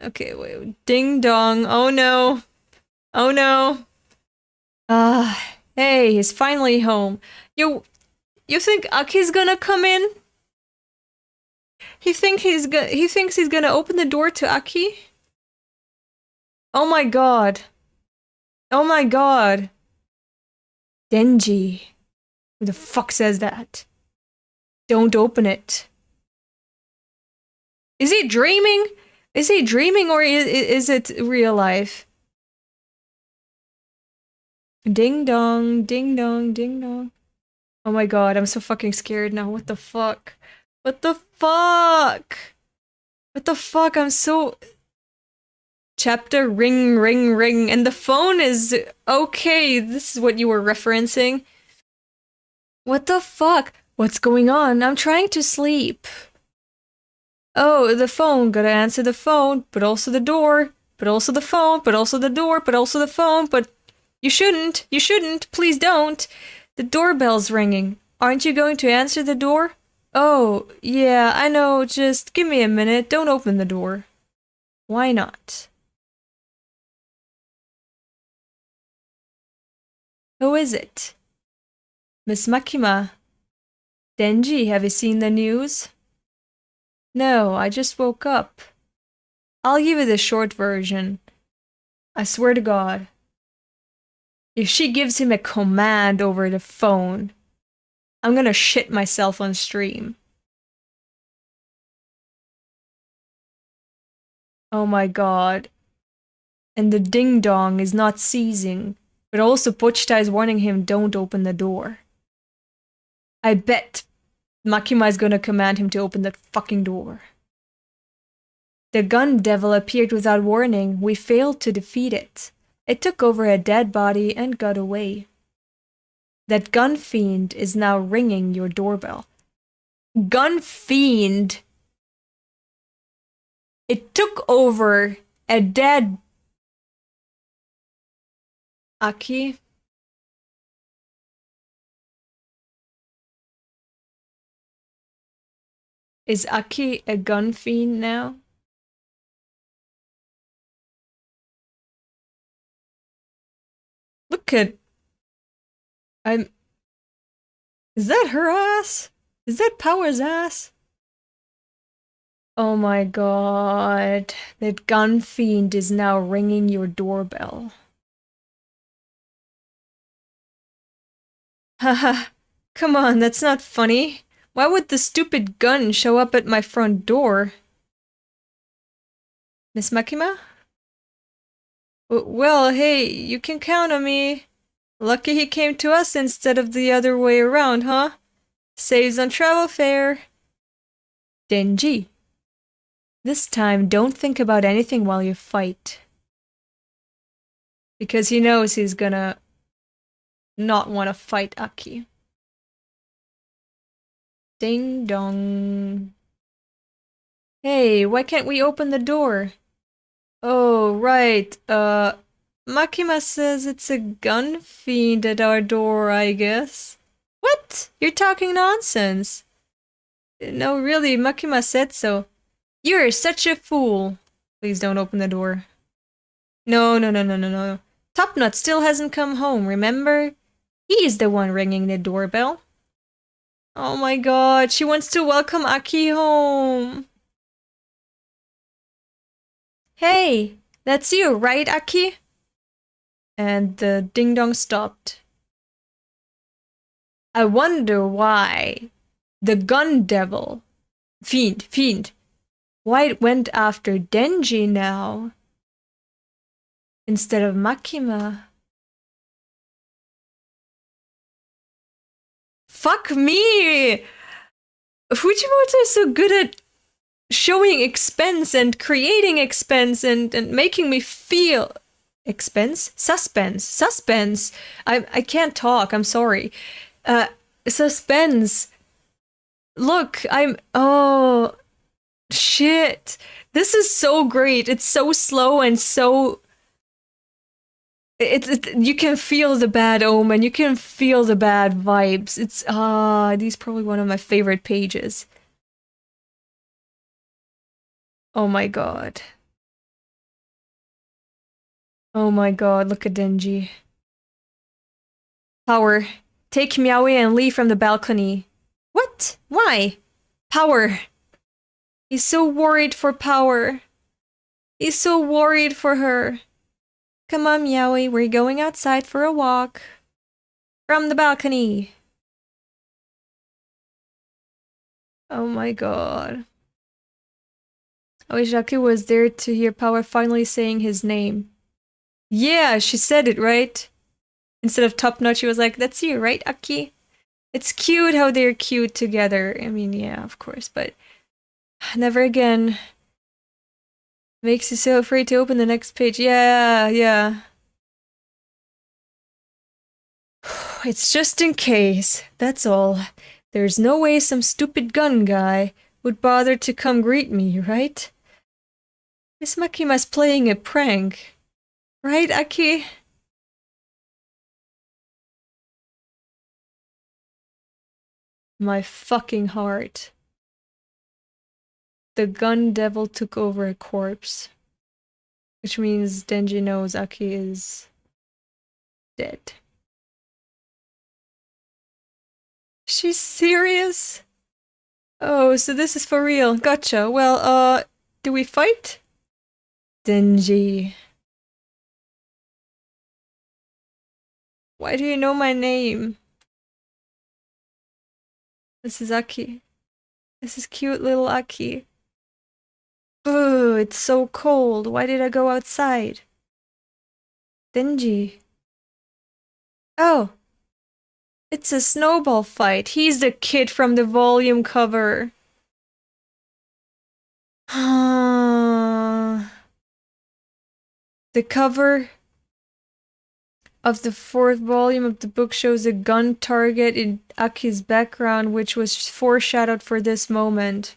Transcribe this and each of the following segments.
Okay, wait. Ding dong. Oh no. Oh no. Hey, he's finally home. You think Aki's gonna come in? He thinks he's gonna open the door to Aki? Oh my god. Oh my god. Denji. Who the fuck says that? Don't open it. Is he dreaming? Is he dreaming or is it real life? Ding dong, ding dong, ding dong. Oh my god, I'm so fucking scared now. What the fuck? What the fuck? What the fuck? I'm so... Chapter ring, ring, ring. And the phone is... Okay, this is what you were referencing. What the fuck? What's going on? I'm trying to sleep. Oh, the phone. Gotta answer the phone, but also the door, but also the phone, but also the door, but also the phone, but you shouldn't. You shouldn't. Please don't. The doorbell's ringing. Aren't you going to answer the door? Oh, yeah, I know. Just give me a minute. Don't open the door. Why not? Who is it? Miss Makima. Denji, have you seen the news? No, I just woke up. I'll give you the short version. I swear to God. If she gives him a command over the phone, I'm gonna shit myself on stream. Oh my god. And the ding-dong is not ceasing, but also Pochita is warning him, don't open the door. I bet Makima is gonna command him to open that fucking door. The gun devil appeared without warning. We failed to defeat it. It took over a dead body and got away. That gun fiend is now ringing your doorbell. Gun fiend? It took over a dead... Aki? Is Aki a gun fiend now? Look at... Is that her ass? Is that Power's ass? Oh my god. That gun fiend is now ringing your doorbell. Haha. Come on, that's not funny. Why would the stupid gun show up at my front door? Miss Makima? Well, hey, you can count on me. Lucky he came to us instead of the other way around, huh? Saves on travel fare. Denji. This time, don't think about anything while you fight. Because he knows he's gonna not want to fight Aki. Ding dong. Hey, why can't we open the door? Oh, right. Makima says it's a gun fiend at our door, I guess. What? You're talking nonsense. No, really, Makima said so. You're such a fool. Please don't open the door. No, no, no, no, no, no. Topnut still hasn't come home, remember? He's the one ringing the doorbell. Oh my god, she wants to welcome Aki home. Hey, that's you, right, Aki? And the ding-dong stopped. I wonder why the gun devil, fiend, why it went after Denji now instead of Makima. Fuck me! Fujimoto is so good at showing expense and creating expense and making me feel... Expense? Suspense. I can't talk, I'm sorry. Suspense. Look, oh... Shit. This is so great. It's so slow and so... you can feel the bad omen. You can feel the bad vibes. It's, these are probably one of my favorite pages. Oh my god. Oh my god, look at Denji. Power. Take Miaoi and leave from the balcony. What? Why? Power. He's so worried for Power. He's so worried for her. Come on, Miaoi, we're going outside for a walk. From the balcony. Oh my god. Oijaku was there to hear Power finally saying his name. Yeah, she said it, right? Instead of top notch, she was like, that's you, right, Aki? It's cute how they're cute together. I mean, yeah, of course, but never again. Makes you so afraid to open the next page. Yeah, yeah. It's just in case, that's all. There's no way some stupid gun guy would bother to come greet me, right? Miss Makima's playing a prank. Right, Aki? My fucking heart. The gun devil took over a corpse. Which means Denji knows Aki is dead. She's serious? Oh, so this is for real. Gotcha. Well, do we fight? Denji. Why do you know my name? This is Aki. This is cute little Aki. Ugh, it's so cold. Why did I go outside? Denji. Oh. It's a Snowball fight. He's the kid from the volume cover. The cover of the 4th volume of the book shows a gun target in Aki's background, which was foreshadowed for this moment.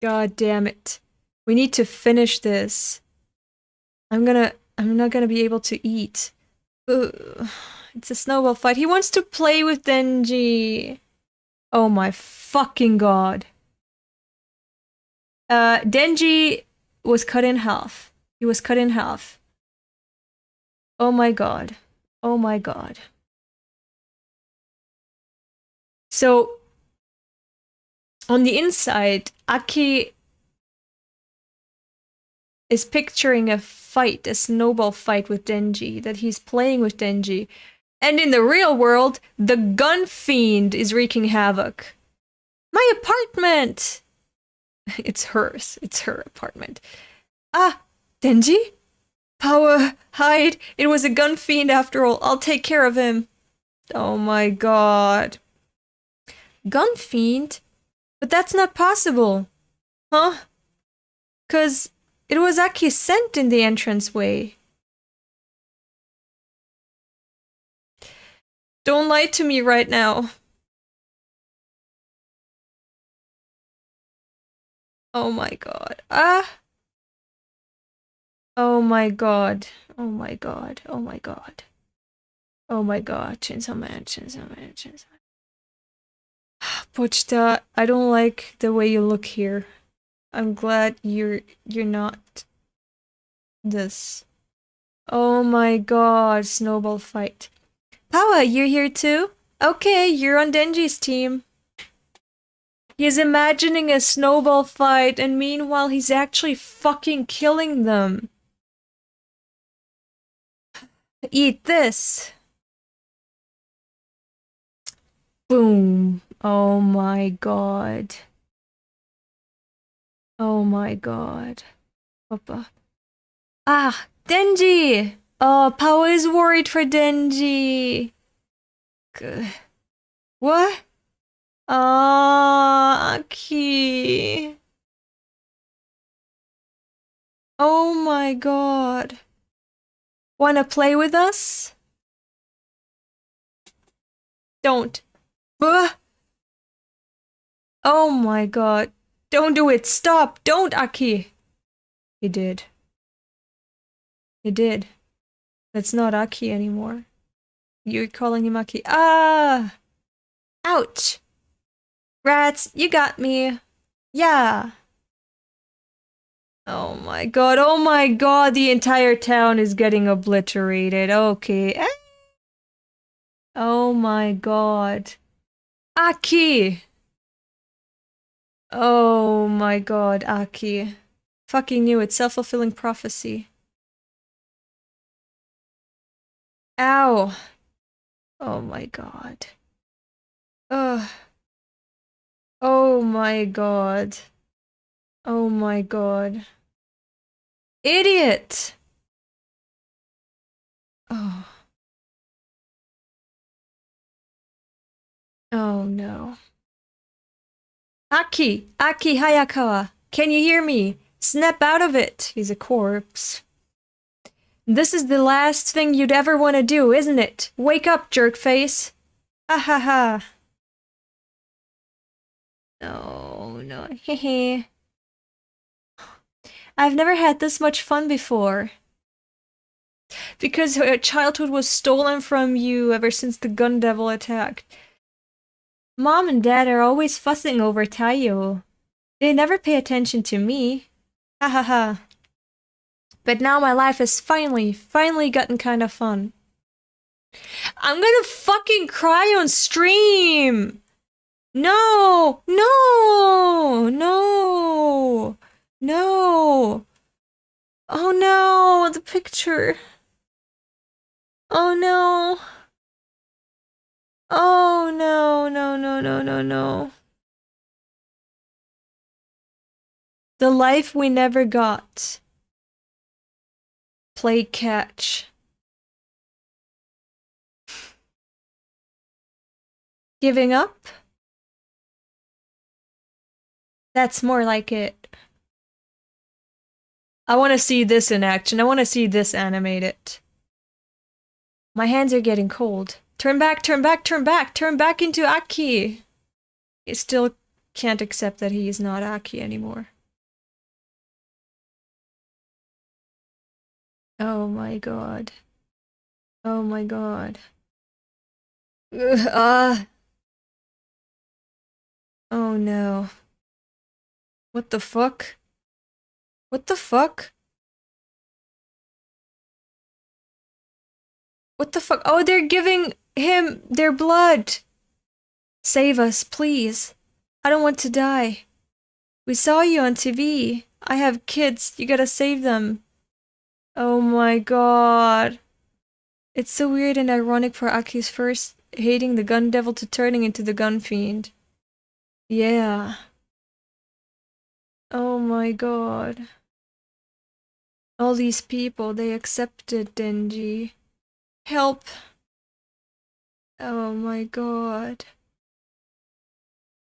God damn it. We need to finish this. I'm not gonna be able to eat. Ugh. It's a Snowball fight. He wants to play with Denji. Oh my fucking god. Denji was cut in half. He was cut in half. Oh my god. Oh my god. So, on the inside, Aki is picturing a fight, a Snowball fight with Denji, that he's playing with Denji. And in the real world, the gun fiend is wreaking havoc. My apartment! It's hers. It's her apartment. Ah, Denji? Power, hide. It was a gun fiend after all. I'll take care of him. Oh my god. Gun fiend? But that's not possible. Huh? 'Cause it was Aki's scent in the entranceway. Don't lie to me right now. Oh my god. Ah! Oh my god. Oh my god. Oh my god. Oh my god. ChainsawMan, ChainsawMan, ChainsawMan. Pochita, I don't like the way you look here. I'm glad you're not this. Oh my god, Snowball fight. Pawa, you're here too? Okay, you're on Denji's team. He's imagining a Snowball fight, and meanwhile he's actually fucking killing them. Eat this. Boom. Oh my god. Oh my god. Papa. Ah, Denji! Oh, Pawa is worried for Denji. Good. What? Ah, Aki. Oh my god. Wanna play with us? Don't. Oh my god. Don't do it. Stop. Don't, Aki. He did. He did. That's not Aki anymore. You're calling him Aki. Ah! Ouch! Rats, you got me. Yeah. Oh my god, oh my god, the entire town is getting obliterated. Okay. Oh my god. Aki! Oh my god, Aki. Fucking knew it. Self-fulfilling prophecy. Ow. Oh my god. Ugh. Oh my god. Oh my god. Idiot! Oh. Oh no. Aki! Aki Hayakawa! Can you hear me? Snap out of it! He's a corpse. This is the last thing you'd ever want to do, isn't it? Wake up, jerkface! Ha ha ha! No, no, hehe. I've never had this much fun before. Because her childhood was stolen from you ever since the gun devil attacked. Mom and Dad are always fussing over Taiyo. They never pay attention to me. Ha ha ha. But now my life has finally gotten kind of fun. I'm gonna fucking cry on stream! No! No! No! No! Oh no! The picture! Oh no! Oh no, no, no, no, no, no. The life we never got. Play catch. Giving up? That's more like it. I want to see this in action. I want to see this animated. My hands are getting cold. Turn back, turn back, turn back, turn back into Aki. He still can't accept that he is not Aki anymore. Oh my god. Oh my god. Oh no. What the fuck? What the fuck? What the fuck? Oh, they're giving him their blood! Save us, please. I don't want to die. We saw you on TV. I have kids. You gotta save them. Oh my god. It's so weird and ironic for Aki's first hating the gun devil to turning into the gun fiend. Yeah. Oh my god. All these people, they accepted Denji. Help. Oh my god.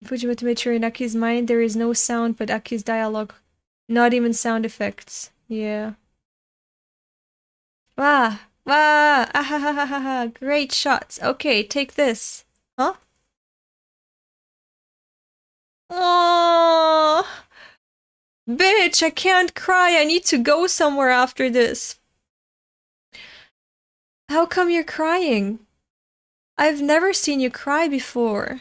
Fujimoto made sure in Aki's mind there is no sound but Aki's dialogue. Not even sound effects. Yeah. Wah! Wah! Ahahaha! Great shots. Okay, take this. Huh? Oh, bitch, I can't cry. I need to go somewhere after this. How come you're crying? I've never seen you cry before.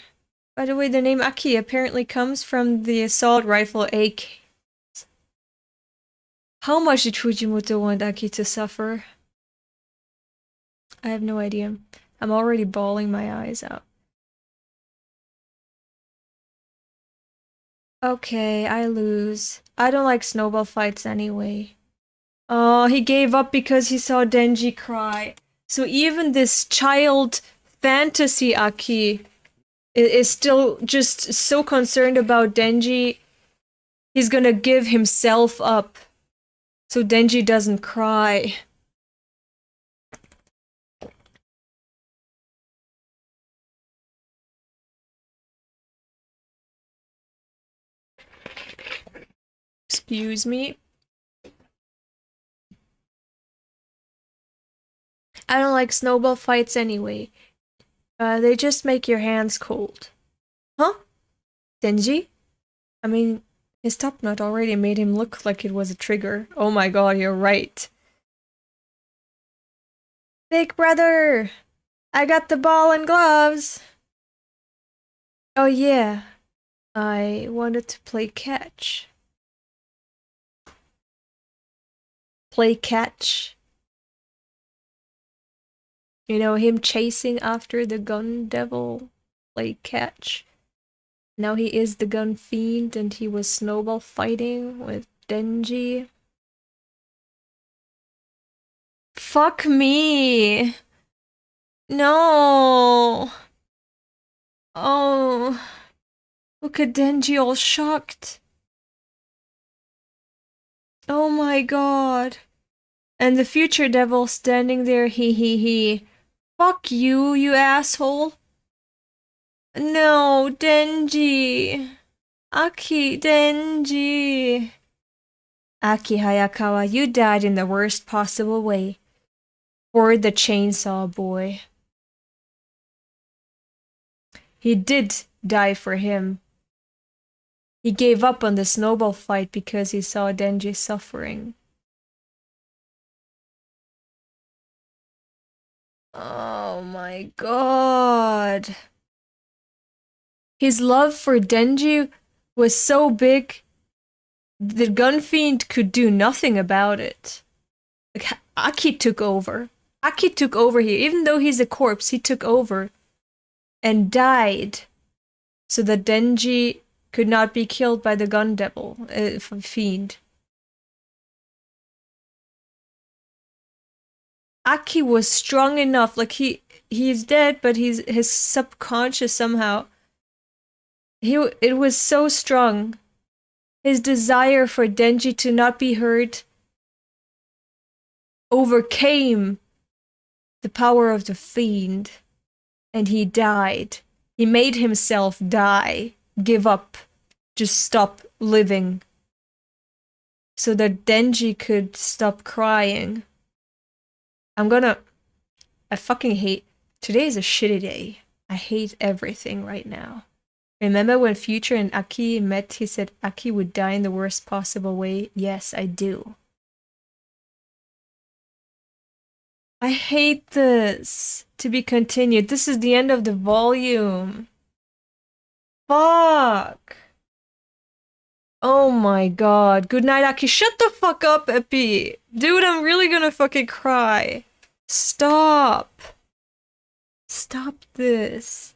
By the way, the name Aki apparently comes from the assault rifle AK. How much did Fujimoto want Aki to suffer? I have no idea. I'm already bawling my eyes out. Okay, I lose. I don't like Snowball fights anyway. Oh, he gave up because he saw Denji cry. So even this child fantasy Aki is still just so concerned about Denji, he's gonna give himself up so Denji doesn't cry. Excuse me. I don't like Snowball fights anyway. They just make your hands cold. Huh? Denji? I mean, his top knot already made him look like it was a trigger. Oh my god, you're right. Big brother! I got the ball and gloves! Oh yeah. I wanted to play catch. play catch. You know, him chasing after the gun devil, play catch. Now he is the gun fiend and he was Snowball fighting with Denji. Fuck me! No! Oh, look at Denji all shocked. Oh my god. And the future devil standing there, he. Fuck you, you asshole. No, Denji. Aki, Denji. Aki Hayakawa, you died in the worst possible way. For the chainsaw boy. He did die for him. He gave up on the Snowball fight because he saw Denji suffering. Oh my god. His love for Denji was so big, the gun fiend could do nothing about it. Like, Aki took over. Aki took over here. Even though he's a corpse, he took over and died so that Denji could not be killed by the gun devil, fiend. Aki was strong enough, like he's dead, but his subconscious somehow. It was so strong. His desire for Denji to not be hurt overcame the power of the fiend, and he died. He made himself die, give up, just stop living, so that Denji could stop crying. I fucking hate. Today is a shitty day. I hate everything right now. Remember when Future and Aki met, he said Aki would die in the worst possible way? Yes, I do. I hate this. To be continued. This is the end of the volume. Fuck. Oh my god. Good night, Aki. Shut the fuck up, Epi. Dude, I'm really gonna fucking cry. Stop. Stop this.